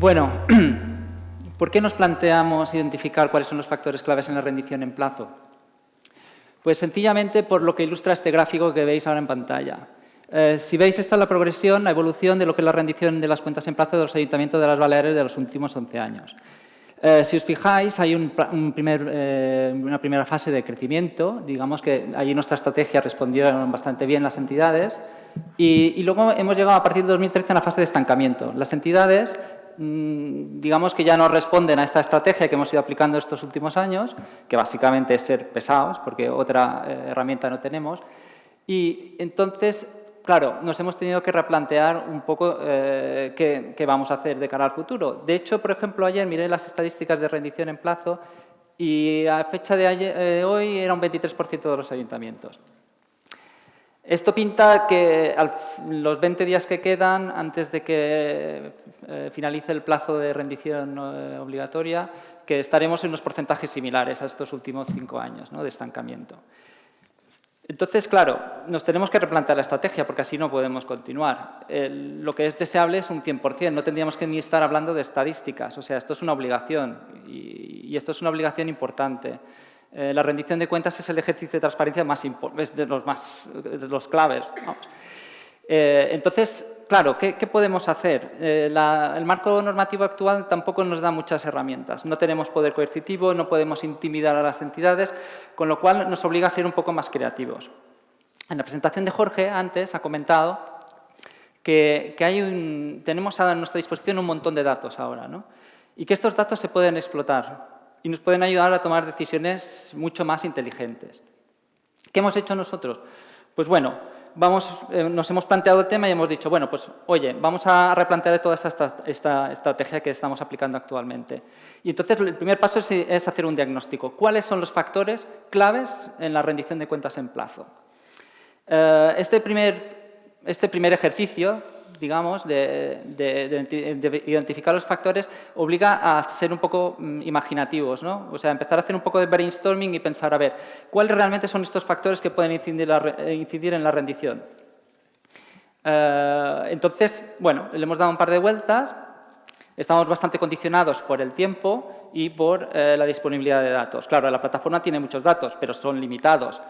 Bueno, ¿por qué nos planteamos identificar cuáles son los factores claves en la rendición en plazo? Pues sencillamente por lo que ilustra este gráfico que veis ahora en pantalla. Si veis, esta es la progresión, la evolución de lo que es la rendición de las cuentas en plazo de los ayuntamientos de las Baleares de los últimos 11 años. Si os fijáis, hay una primera fase de crecimiento. Digamos que allí nuestra estrategia respondió bastante bien las entidades. Y luego hemos llegado a partir de 2013 a la fase de estancamiento. Las entidades, digamos que ya no responden a esta estrategia que hemos ido aplicando estos últimos años, que básicamente es ser pesados, porque otra herramienta no tenemos. Y entonces, claro, nos hemos tenido que replantear un poco qué vamos a hacer de cara al futuro. De hecho, por ejemplo, ayer miré las estadísticas de rendición en plazo y a fecha de hoy era un 23% de los ayuntamientos. Esto pinta que los 20 días que quedan antes de que finalice el plazo de rendición obligatoria, que estaremos en unos porcentajes similares a estos últimos 5 años, ¿no?, de estancamiento. Entonces, claro, nos tenemos que replantear la estrategia porque así no podemos continuar. Lo que es deseable es un 100%, no tendríamos que ni estar hablando de estadísticas. O sea, esto es una obligación y esto es una obligación importante. La rendición de cuentas es el ejercicio de transparencia es de los claves. Vamos. Entonces, claro, ¿qué podemos hacer? El marco normativo actual tampoco nos da muchas herramientas. No tenemos poder coercitivo, no podemos intimidar a las entidades, con lo cual nos obliga a ser un poco más creativos. En la presentación de Jorge, antes, ha comentado que tenemos a nuestra disposición un montón de datos ahora, ¿no? Y que estos datos se pueden explotar y nos pueden ayudar a tomar decisiones mucho más inteligentes. ¿Qué hemos hecho nosotros? Pues bueno, nos hemos planteado el tema y hemos dicho, bueno, pues oye, vamos a replantear toda esta estrategia que estamos aplicando actualmente. Y entonces el primer paso es hacer un diagnóstico. ¿Cuáles son los factores claves en la rendición de cuentas en plazo? Este primer ejercicio, digamos, de identificar los factores, obliga a ser un poco imaginativos, ¿no? O sea, empezar a hacer un poco de brainstorming y pensar, a ver, ¿cuáles realmente son estos factores que pueden incidir en la rendición? Entonces, bueno, le hemos dado un par de vueltas, estamos bastante condicionados por el tiempo y por la disponibilidad de datos. Claro, la plataforma tiene muchos datos, pero son limitados.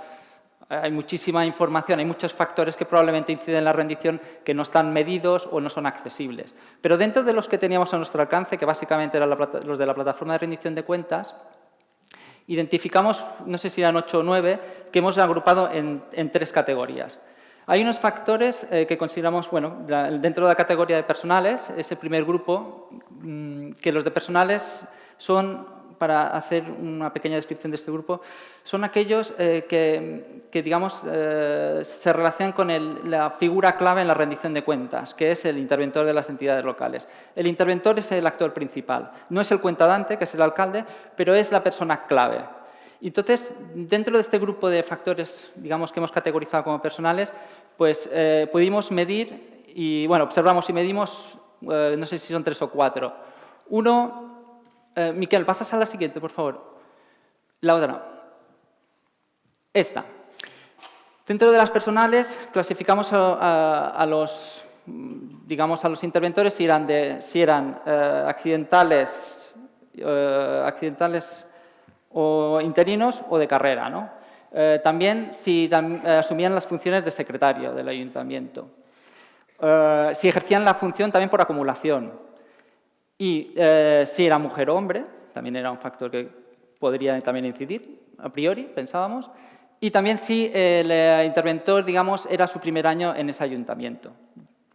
Hay muchísima información, hay muchos factores que probablemente inciden en la rendición que no están medidos o no son accesibles. Pero dentro de los que teníamos a nuestro alcance, que básicamente eran los de la plataforma de rendición de cuentas, identificamos, no sé si eran 8 o 9, que hemos agrupado en 3 categorías. Hay unos factores que consideramos, bueno, dentro de la categoría de personales, ese primer grupo, que los de personales son, para hacer una pequeña descripción de este grupo, son aquellos que digamos, se relacionan con la figura clave en la rendición de cuentas, que es el interventor de las entidades locales. El interventor es el actor principal, no es el cuentadante, que es el alcalde, pero es la persona clave. Entonces, dentro de este grupo de factores, digamos, que hemos categorizado como personales, pues pudimos medir y, bueno, observamos y medimos, no sé si son 3 o 4. Uno, Miquel, pasas a la siguiente, por favor. La otra. Esta. Dentro de las personales clasificamos a los interventores si eran accidentales o interinos o de carrera, ¿no? También si asumían las funciones de secretario del ayuntamiento. Si ejercían la función también por acumulación. Y si era mujer o hombre, también era un factor que podría también incidir, a priori, pensábamos. Y también si el interventor, digamos, era su primer año en ese ayuntamiento.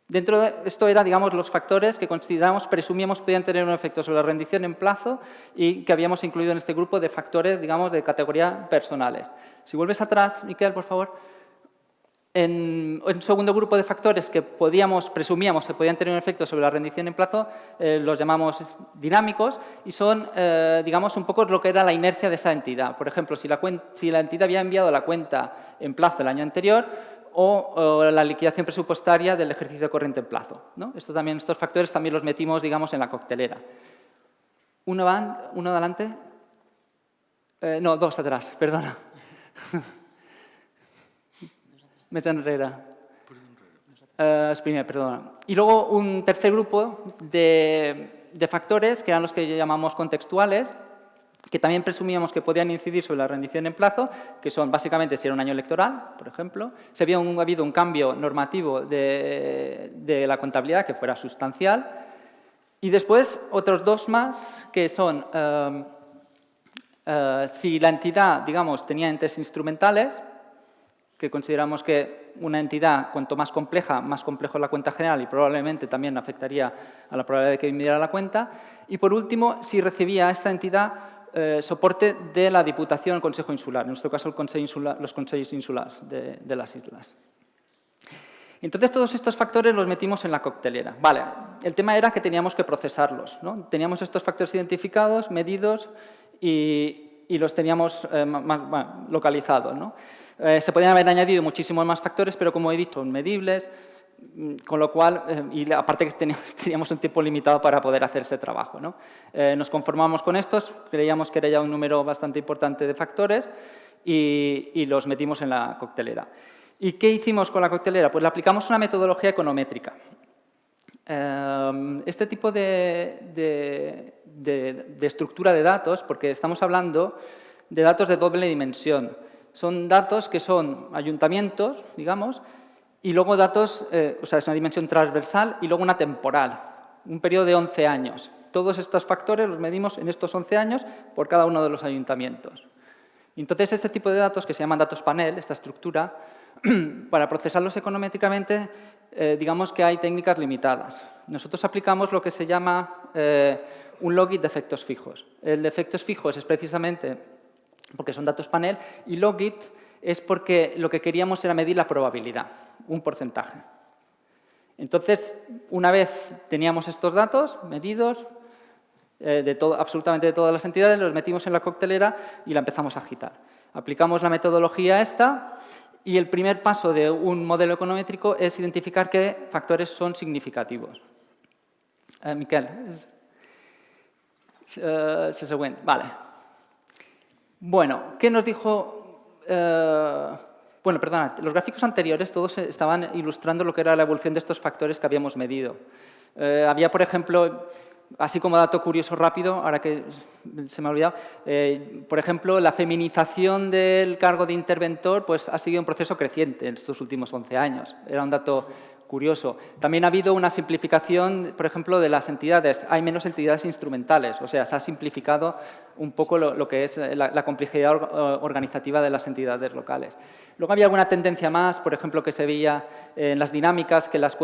Dentro de esto eran, digamos, los factores que presumíamos podían tener un efecto sobre la rendición en plazo y que habíamos incluido en este grupo de factores, digamos, de categoría personales. Si vuelves atrás, Miquel, por favor. En un segundo grupo de factores que presumíamos que podían tener un efecto sobre la rendición en plazo, los llamamos dinámicos y son, digamos, un poco lo que era la inercia de esa entidad. Por ejemplo, si la entidad había enviado la cuenta en plazo el año anterior o la liquidación presupuestaria del ejercicio corriente en plazo, ¿no? Estos factores también los metimos, digamos, en la coctelera. ¿Uno adelante? No, 2 atrás, perdona. Més enrere. exprimir, perdón. Y luego un tercer grupo de factores, que eran los que llamamos contextuales, que también presumíamos que podían incidir sobre la rendición en plazo, que son básicamente si era un año electoral, por ejemplo, si había habido un cambio normativo de la contabilidad que fuera sustancial, y después otros dos más, que son si la entidad, digamos, tenía entes instrumentales, que consideramos que una entidad, cuanto más compleja, más complejo es la cuenta general y probablemente también afectaría a la probabilidad de que viniera la cuenta. Y por último, si recibía esta entidad soporte de la Diputación, el Consejo Insular, en nuestro caso los Consejos Insulares de las islas. Entonces, todos estos factores los metimos en la coctelera. Vale, el tema era que teníamos que procesarlos, ¿no? Teníamos estos factores identificados, medidos y los teníamos localizados, ¿no? Se podían haber añadido muchísimos más factores, pero como he dicho, medibles, con lo cual, y aparte que teníamos un tiempo limitado para poder hacer ese trabajo, ¿no? Nos conformamos con estos, creíamos que era ya un número bastante importante de factores y los metimos en la coctelera. ¿Y qué hicimos con la coctelera? Pues le aplicamos una metodología econométrica. Este tipo de estructura de datos, porque estamos hablando de datos de doble dimensión, son datos que son ayuntamientos, digamos, y luego datos, o sea, es una dimensión transversal y luego una temporal, un periodo de 11 años. Todos estos factores los medimos en estos 11 años por cada uno de los ayuntamientos. Y entonces, este tipo de datos, que se llaman datos panel, esta estructura, para procesarlos econométricamente, digamos que hay técnicas limitadas. Nosotros aplicamos lo que se llama un logit de efectos fijos. El de efectos fijos es precisamente porque son datos panel y logit es porque lo que queríamos era medir la probabilidad, un porcentaje. Entonces, una vez teníamos estos datos medidos, absolutamente de todas las entidades, los metimos en la coctelera y la empezamos a agitar. Aplicamos la metodología esta y el primer paso de un modelo econométrico es identificar qué factores son significativos. Miquel, es el següent. Vale. Bueno, ¿qué nos dijo? Bueno, perdona, los gráficos anteriores todos estaban ilustrando lo que era la evolución de estos factores que habíamos medido. Había, por ejemplo, así como dato curioso rápido, ahora que se me ha olvidado, por ejemplo, la feminización del cargo de interventor pues, ha seguido un proceso creciente en estos últimos 11 años. Era un dato curioso. También ha habido una simplificación, por ejemplo, de las entidades. Hay menos entidades instrumentales, o sea, se ha simplificado un poco lo que es la complejidad organizativa de las entidades locales. Luego había alguna tendencia más, por ejemplo, que se veía en las dinámicas, que las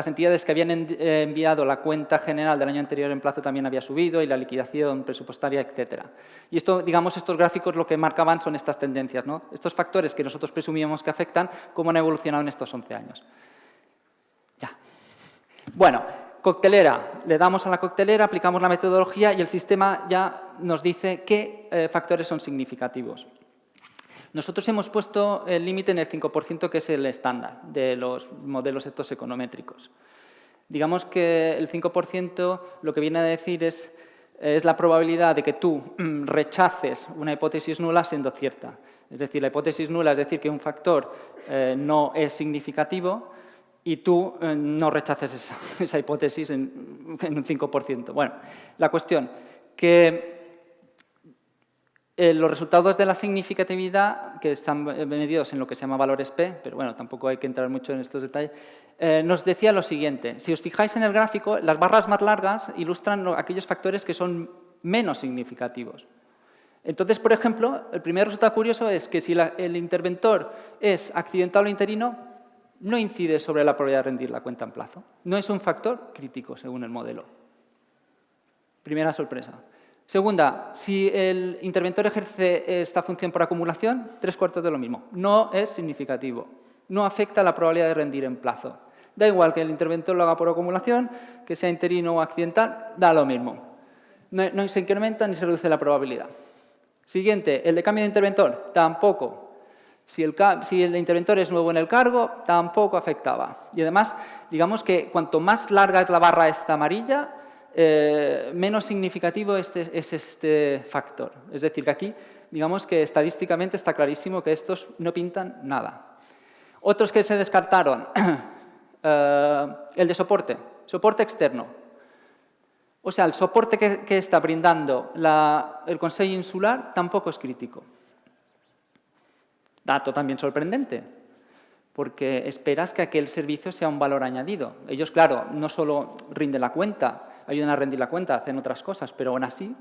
entidades que habían enviado la cuenta general del año anterior en plazo también había subido y la liquidación presupuestaria, etcétera. Y esto, digamos, estos gráficos lo que marcaban son estas tendencias, ¿no? Estos factores que nosotros presumíamos que afectan, cómo han evolucionado en estos 11 años. Ya. Bueno, coctelera. Le damos a la coctelera, aplicamos la metodología y el sistema ya nos dice qué factores son significativos. Nosotros hemos puesto el límite en el 5%, que es el estándar de los modelos estos econométricos. Digamos que el 5% lo que viene a decir es la probabilidad de que tú rechaces una hipótesis nula siendo cierta. Es decir, la hipótesis nula es decir que un factor no es significativo y tú no rechaces esa hipótesis en un 5%. Bueno, la cuestión que los resultados de la significatividad, que están medidos en lo que se llama valores P, pero bueno, tampoco hay que entrar mucho en estos detalles, nos decía lo siguiente. Si os fijáis en el gráfico, las barras más largas ilustran aquellos factores que son menos significativos. Entonces, por ejemplo, el primer resultado curioso es que si el interventor es accidental o interino, no incide sobre la probabilidad de rendir la cuenta en plazo. No es un factor crítico, según el modelo. Primera sorpresa. Segunda, si el interventor ejerce esta función por acumulación, 3/4 de lo mismo. No es significativo. No afecta a la probabilidad de rendir en plazo. Da igual que el interventor lo haga por acumulación, que sea interino o accidental, da lo mismo. No se incrementa ni se reduce la probabilidad. Siguiente, el de cambio de interventor, tampoco. Si el interventor es nuevo en el cargo, tampoco afectaba. Y además, digamos que cuanto más larga es la barra esta amarilla, menos significativo es este factor. Es decir, que aquí, digamos que estadísticamente está clarísimo que estos no pintan nada. Otros que se descartaron, El de soporte, soporte externo. O sea, el soporte que está brindando el Consell Insular tampoco es crítico. Dato también sorprendente, porque esperas que aquel servicio sea un valor añadido. Ellos, claro, no solo rinden la cuenta, ayudan a rendir la cuenta, hacen otras cosas, pero aún así,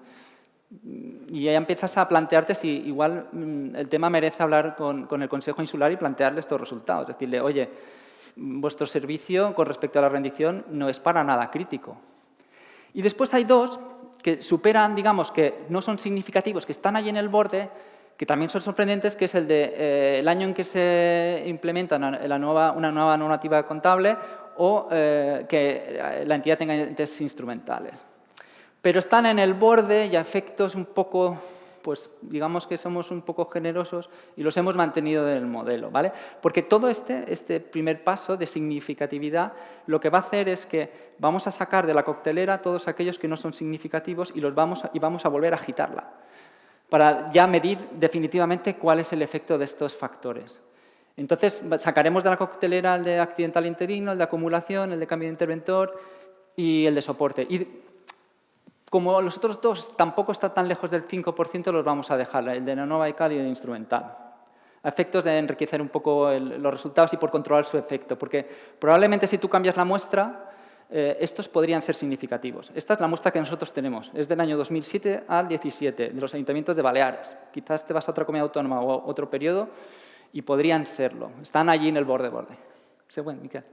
y ya empiezas a plantearte si igual el tema merece hablar con el Consejo Insular y plantearle estos resultados. Decirle, oye, vuestro servicio con respecto a la rendición no es para nada crítico. Y después hay dos que superan, digamos, que no son significativos, que están allí en el borde, que también son sorprendentes, que es el de el año en que se implementa una nueva normativa contable o que la entidad tenga entes instrumentales. Pero están en el borde y a efectos un poco, pues digamos que somos un poco generosos y los hemos mantenido en el modelo, ¿vale? Porque todo este primer paso de significatividad lo que va a hacer es que vamos a sacar de la coctelera todos aquellos que no son significativos y vamos a volver a agitarla para ya medir definitivamente cuál es el efecto de estos factores. Entonces, sacaremos de la coctelera el de accidental interino, el de acumulación, el de cambio de interventor y el de soporte. Y como los otros dos tampoco están tan lejos del 5%, los vamos a dejar, el de Nanova y Cal y el instrumental. A efectos de enriquecer un poco los resultados y por controlar su efecto. Porque probablemente si tú cambias la muestra, estos podrían ser significativos. Esta es la muestra que nosotros tenemos. Es del año 2007 al 17, de los ayuntamientos de Baleares. Quizás te vas a otra comunidad autónoma o otro periodo y podrían serlo. Están allí en el borde. ¿Sí, bueno, Miquel?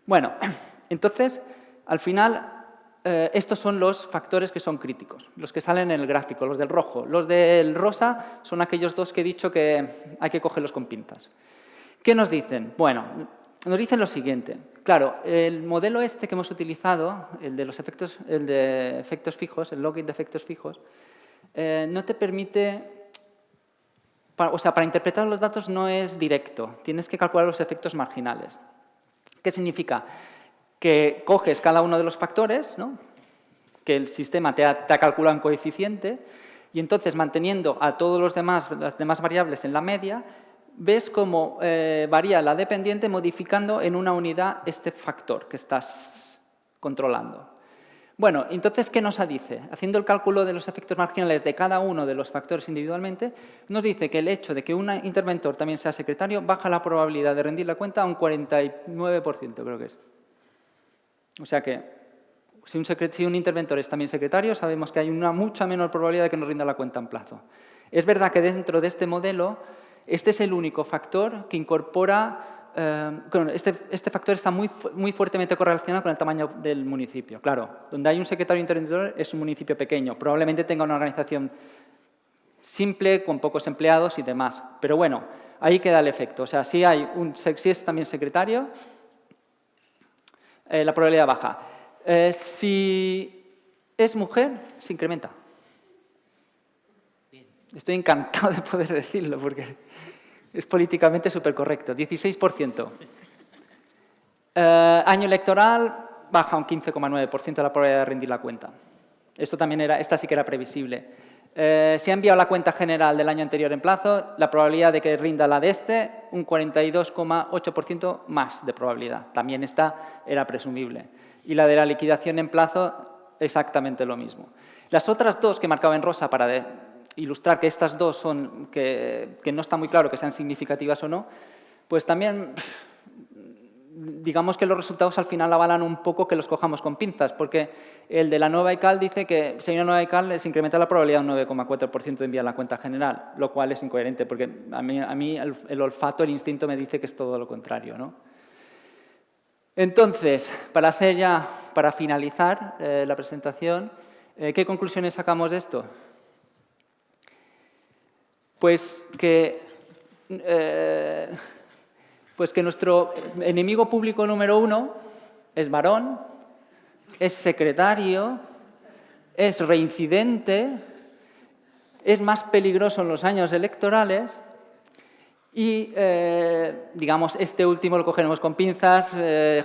Bueno, entonces, al final, estos son los factores que son críticos, los que salen en el gráfico, los del rojo. Los del rosa son aquellos dos que he dicho que hay que cogerlos con pinzas. ¿Qué nos dicen? Bueno, nos dicen lo siguiente. Claro, el modelo este que hemos utilizado, el de efectos fijos, el login de efectos fijos, no te permite, para interpretar los datos no es directo, tienes que calcular los efectos marginales. ¿Qué significa? Que coges cada uno de los factores, ¿no?, que el sistema te ha calculado en coeficiente, y entonces manteniendo a todos las demás variables en la media, ves cómo varía la dependiente modificando en una unidad este factor que estás controlando. Bueno, entonces, ¿qué nos dice? Haciendo el cálculo de los efectos marginales de cada uno de los factores individualmente, nos dice que el hecho de que un interventor también sea secretario baja la probabilidad de rendir la cuenta a un 49%, creo que es. O sea que, si un interventor es también secretario, sabemos que hay una mucha menor probabilidad de que nos rinda la cuenta en plazo. Es verdad que dentro de este modelo, este es el único factor que incorpora. Este factor está muy fuertemente correlacionado con el tamaño del municipio. Claro, donde hay un secretario interventor es un municipio pequeño. Probablemente tenga una organización simple, con pocos empleados y demás. Pero bueno, ahí queda el efecto. O sea, si es también secretario, la probabilidad baja. Si es mujer, se incrementa. Estoy encantado de poder decirlo porque es políticamente súper correcto. 16%. Año electoral, baja un 15,9% la probabilidad de rendir la cuenta. Esta sí que era previsible. Si ha enviado la cuenta general del año anterior en plazo, la probabilidad de que rinda la de un 42,8% más de probabilidad. También esta era presumible. Y la de la liquidación en plazo, exactamente lo mismo. Las otras dos que marcaba en rosa para ilustrar que estas dos son, que no está muy claro que sean significativas o no, pues también digamos que los resultados al final avalan un poco que los cojamos con pinzas, porque el de la nueva ICAL dice que si hay una nueva ICAL se incrementa la probabilidad un 9,4% de enviar la cuenta general, lo cual es incoherente, porque a mí el olfato, el instinto me dice que es todo lo contrario, ¿no? Entonces, para finalizar la presentación, ¿qué conclusiones sacamos de esto? Pues que nuestro enemigo público número 1 es varón, es secretario, es reincidente, es más peligroso en los años electorales y, digamos, último lo cogeremos con pinzas,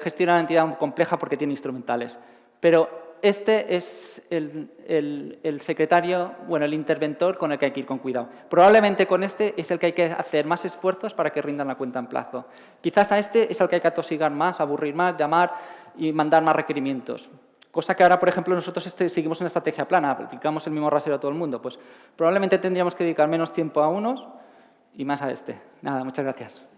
gestiona una entidad compleja porque tiene instrumentales. Pero este es el secretario, bueno, el interventor con el que hay que ir con cuidado. Probablemente con este es el que hay que hacer más esfuerzos para que rindan la cuenta en plazo. Quizás a este es el que hay que atosigar más, aburrir más, llamar y mandar más requerimientos. Cosa que ahora, por ejemplo, nosotros seguimos una estrategia plana, aplicamos el mismo rasero a todo el mundo. Pues probablemente tendríamos que dedicar menos tiempo a unos y más a este. Nada, muchas gracias.